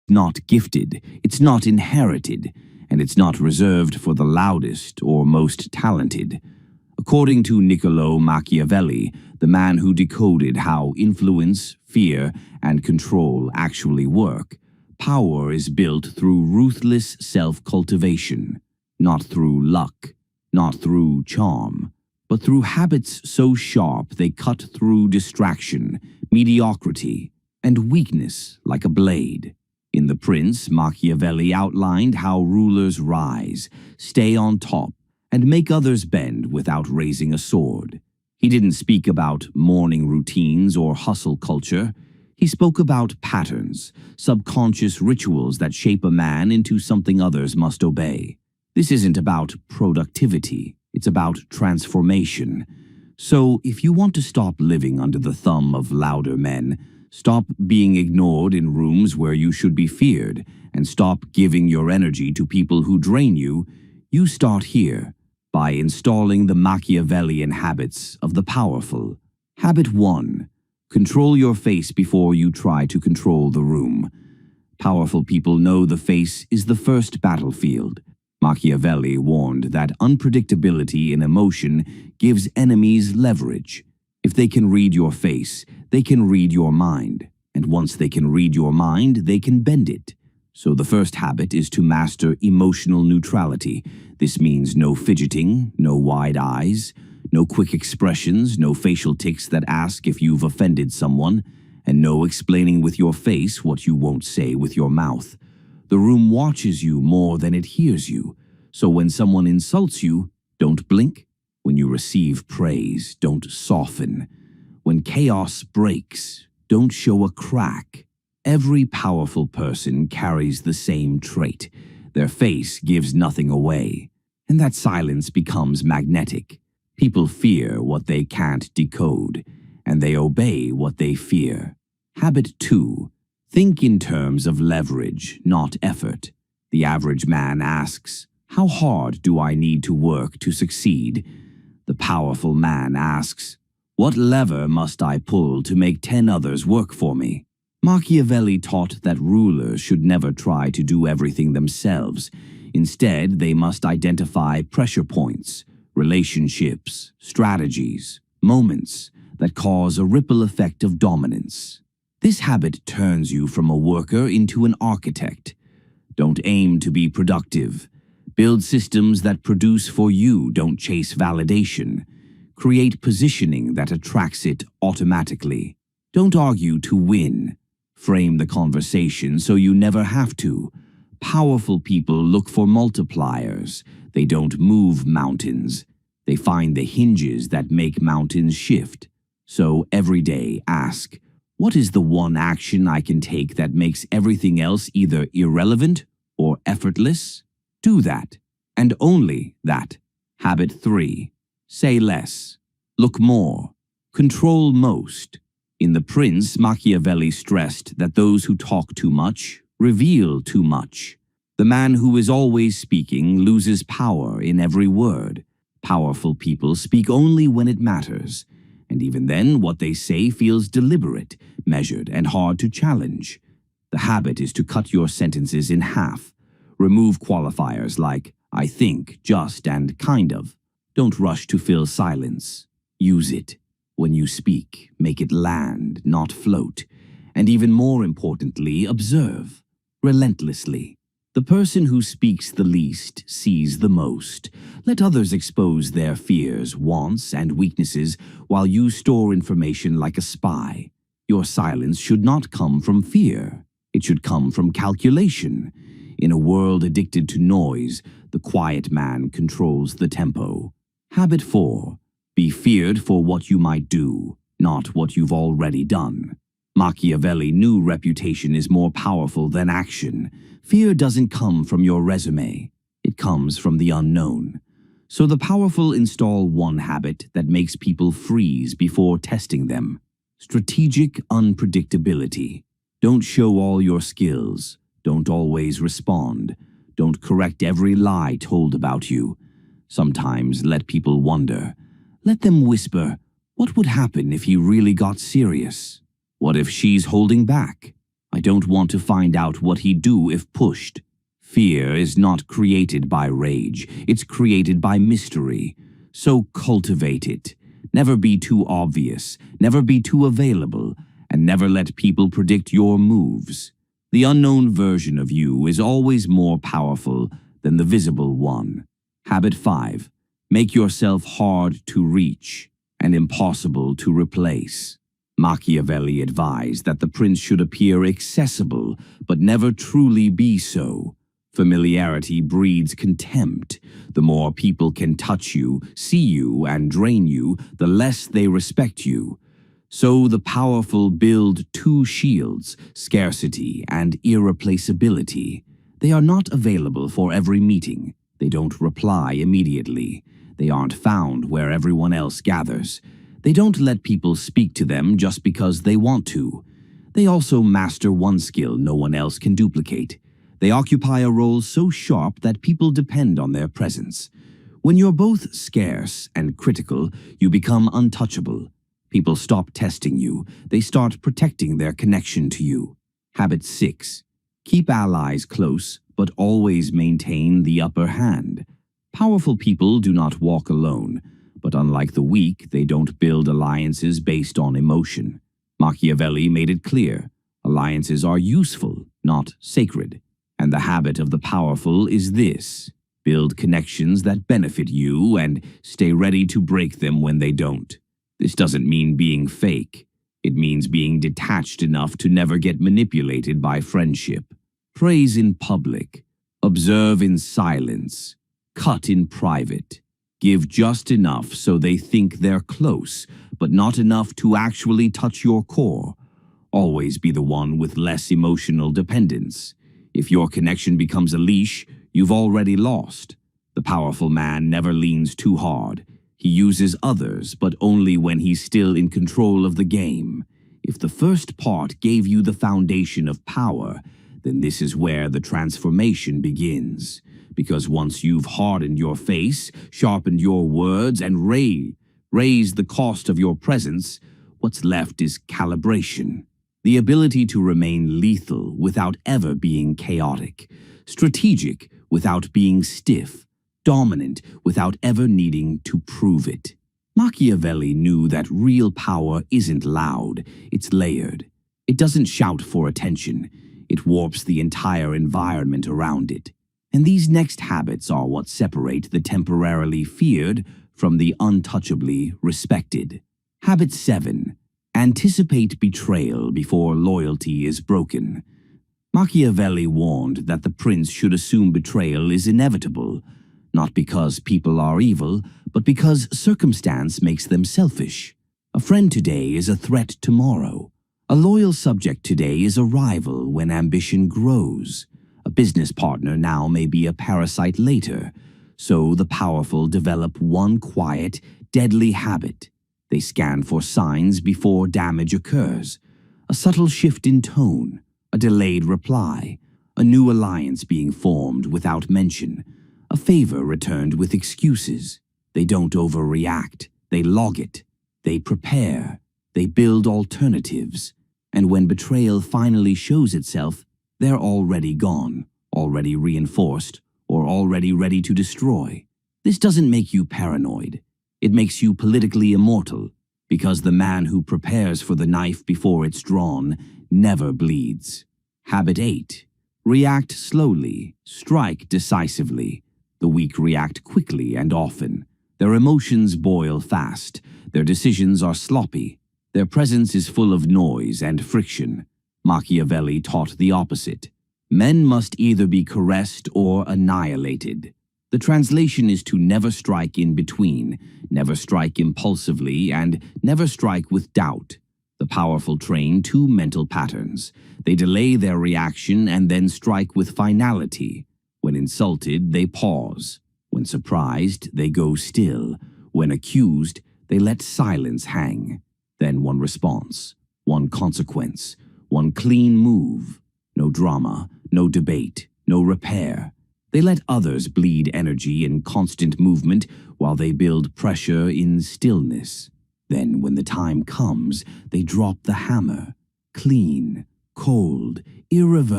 Not gifted, it's not inherited, and it's not reserved for the loudest or most talented. According to Niccolo Machiavelli, the man who decoded how influence, fear, and control actually work, power is built through ruthless self-cultivation, not through luck, not through charm, but through habits so sharp they cut through distraction, mediocrity, and weakness like a blade. In The Prince, Machiavelli outlined how rulers rise, stay on top, and make others bend without raising a sword. He didn't speak about morning routines or hustle culture. He spoke about patterns, subconscious rituals that shape a man into something others must obey. This isn't about productivity, it's about transformation. So, if you want to stop living under the thumb of louder men, stop being ignored in rooms where you should be feared, and stop giving your energy to people who drain you, you start here, by installing the Machiavellian habits of the powerful. Habit 1. Control your face before you try to control the room. Powerful people know the face is the first battlefield. Machiavelli warned that unpredictability in emotion gives enemies leverage. If they can read your face, they can read your mind. And once they can read your mind, they can bend it. So the first habit is to master emotional neutrality. This means no fidgeting, no wide eyes, no quick expressions, no facial tics that ask if you've offended someone, and no explaining with your face what you won't say with your mouth. The room watches you more than it hears you. So when someone insults you, don't blink. When you receive praise, don't soften. When chaos breaks, don't show a crack. Every powerful person carries the same trait. Their face gives nothing away. And that silence becomes magnetic. People fear what they can't decode, and they obey what they fear. Habit 2. Think in terms of leverage, not effort. The average man asks, "How hard do I need to work to succeed?" The powerful man asks, "What lever must I pull to make 10 others work for me?" Machiavelli taught that rulers should never try to do everything themselves. Instead, they must identify pressure points, relationships, strategies, moments that cause a ripple effect of dominance. This habit turns you from a worker into an architect. Don't aim to be productive. Build systems that produce for you, don't chase validation. Create positioning that attracts it automatically. Don't argue to win. Frame the conversation so you never have to. Powerful people look for multipliers. They don't move mountains. They find the hinges that make mountains shift. So every day ask, what is the one action I can take that makes everything else either irrelevant or effortless? Do that, and only that. Habit 3. Say less. Look more. Control most. In The Prince, Machiavelli stressed that those who talk too much reveal too much. The man who is always speaking loses power in every word. Powerful people speak only when it matters, and even then what they say feels deliberate, measured, and hard to challenge. The habit is to cut your sentences in half. Remove qualifiers like I think, just, and kind of. Don't rush to fill silence. Use it. When you speak, make it land, not float. And even more importantly, observe. Relentlessly. The person who speaks the least sees the most. Let others expose their fears, wants, and weaknesses while you store information like a spy. Your silence should not come from fear. It should come from calculation. In a world addicted to noise, the quiet man controls the tempo. Habit 4. Be feared for what you might do, not what you've already done. Machiavelli knew reputation is more powerful than action. Fear doesn't come from your resume. It comes from the unknown. So the powerful install one habit that makes people freeze before testing them. Strategic unpredictability. Don't show all your skills. Don't always respond. Don't correct every lie told about you. Sometimes let people wonder. Let them whisper, what would happen if he really got serious? What if she's holding back? I don't want to find out what he'd do if pushed. Fear is not created by rage, it's created by mystery. So cultivate it. Never be too obvious, never be too available, and never let people predict your moves. The unknown version of you is always more powerful than the visible one. Habit 5. Make yourself hard to reach and impossible to replace. Machiavelli advised that the prince should appear accessible, but never truly be so. Familiarity breeds contempt. The more people can touch you, see you, and drain you, the less they respect you. So the powerful build two shields, scarcity and irreplaceability. They are not available for every meeting. They don't reply immediately. They aren't found where everyone else gathers. They don't let people speak to them just because they want to. They also master one skill no one else can duplicate. They occupy a role so sharp that people depend on their presence. When you're both scarce and critical, you become untouchable. People stop testing you. They start protecting their connection to you. Habit 6. Keep allies close, but always maintain the upper hand. Powerful people do not walk alone, but unlike the weak, they don't build alliances based on emotion. Machiavelli made it clear, alliances are useful, not sacred. And the habit of the powerful is this: build connections that benefit you and stay ready to break them when they don't. This doesn't mean being fake. It means being detached enough to never get manipulated by friendship. Praise in public. Observe in silence. Cut in private. Give just enough so they think they're close, but not enough to actually touch your core. Always be the one with less emotional dependence. If your connection becomes a leash, you've already lost. The powerful man never leans too hard. He uses others, but only when he's still in control of the game. If the first part gave you the foundation of power, then this is where the transformation begins. Because once you've hardened your face, sharpened your words, and raised the cost of your presence, what's left is calibration. The ability to remain lethal without ever being chaotic, strategic without being stiff, dominant without ever needing to prove it. Machiavelli knew that real power isn't loud, it's layered. It doesn't shout for attention, it warps the entire environment around it. And these next habits are what separate the temporarily feared from the untouchably respected. Habit 7. Anticipate betrayal before loyalty is broken. Machiavelli warned that the prince should assume betrayal is inevitable, not because people are evil, but because circumstance makes them selfish. A friend today is a threat tomorrow. A loyal subject today is a rival when ambition grows. A business partner now may be a parasite later. So the powerful develop one quiet, deadly habit. They scan for signs before damage occurs. A subtle shift in tone, a delayed reply, a new alliance being formed without mention, a favor returned with excuses. They don't overreact, they log it, they prepare, they build alternatives. And when betrayal finally shows itself, they're already gone, already reinforced, or already ready to destroy. This doesn't make you paranoid. It makes you politically immortal, because the man who prepares for the knife before it's drawn never bleeds. Habit 8. React slowly, strike decisively. The weak react quickly and often. Their emotions boil fast. Their decisions are sloppy. Their presence is full of noise and friction. Machiavelli taught the opposite. Men must either be caressed or annihilated. The translation is to never strike in between, never strike impulsively, and never strike with doubt. The powerful train two mental patterns. They delay their reaction and then strike with finality. When insulted, they pause. When surprised, they go still. When accused, they let silence hang. Then one response, one consequence, one clean move. No drama, no debate, no repair. They let others bleed energy in constant movement while they build pressure in stillness. Then, when the time comes, they drop the hammer, clean, cold, irreversible.